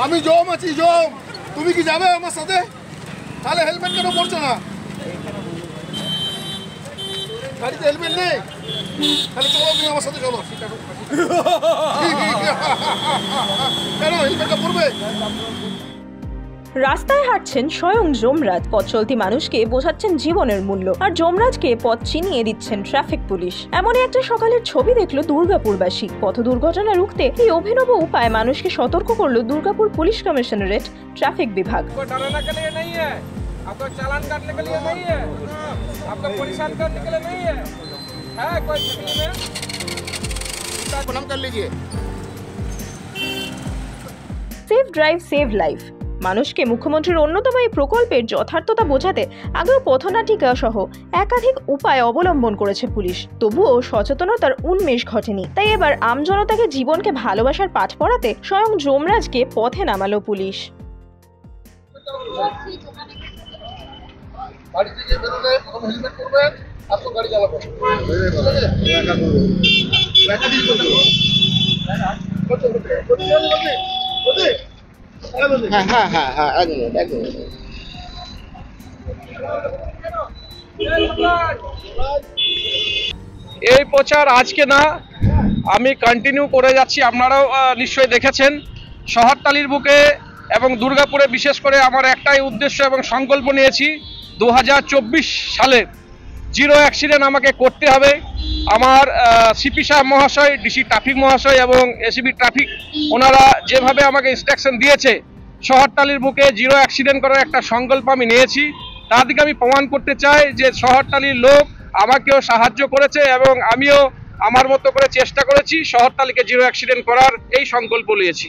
আমি জম আছি জম, তুমি কি যাবে আমার সাথে? তাহলে হেলমেট কেন পরছো না? গাড়িতে হেলমেট নেই, তাহলে চলো তুমি আমার সাথে চলো। কেন হেলমেটটা পরবে? রাস্তায় হাঁটছেন স্বয়ং যমরাজ, পথ চলতি মানুষকে বোঝাচ্ছেন জীবনের মূল্য, আর যমরাজকে পথ চিনিয়ে দিচ্ছেন ট্রাফিক পুলিশ। এমনই একটা সকালের ছবি দেখলো দুর্গাপুরবাসী। পথ দুর্ঘটনা রুখতে এই অভিনব উপায় মানুষকে সতর্ক করলো দুর্গাপুর পুলিশ কমিশনারেট ট্রাফিক বিভাগ। Safe drive save life. মানুষকে মুখ্যমন্ত্রীর অন্যতম এই প্রকল্পের যথার্থতা বোঝাতে আগেও পথনাটিকা সহ একাধিক উপায় অবলম্বন করেছে পুলিশ, তবুও সচেতনতার উন্মেষ ঘটেনি। তাই এবার আমজনতাকে জীবনকে ভালোবাসার পাঠ পড়াতে স্বয়ং যমরাজকে পথে নামালো পুলিশ। এই প্রচার আজকে না, আমি কন্টিনিউ করে যাচ্ছি। আপনারাও নিশ্চয়ই দেখেছেন শহরতলির বুকে এবং দুর্গাপুরে বিশেষ করে আমার একটাই উদ্দেশ্য এবং সংকল্প নিয়েছি, 2024 সালে জিরো অ্যাক্সিডেন্ট আমাকে করতে হবে। আমার সিপি সাহেব মহাশয়, ডিসি ট্রাফিক মহাশয় এবং এসিবি ট্রাফিক, ওনারা যেভাবে আমাকে ইনস্ট্রাকশন দিয়েছে শহরতলির বুকে জিরো অ্যাক্সিডেন্ট করার একটা সংকল্প আমি নিয়েছি। তাদেরকে আমি প্রমাণ করতে চাই যে শহরতলির লোক আমাকেও সাহায্য করেছে এবং আমিও আমার মতো করে চেষ্টা করেছি শহরতলিকে জিরো অ্যাক্সিডেন্ট করার এই সংকল্প নিয়েছি।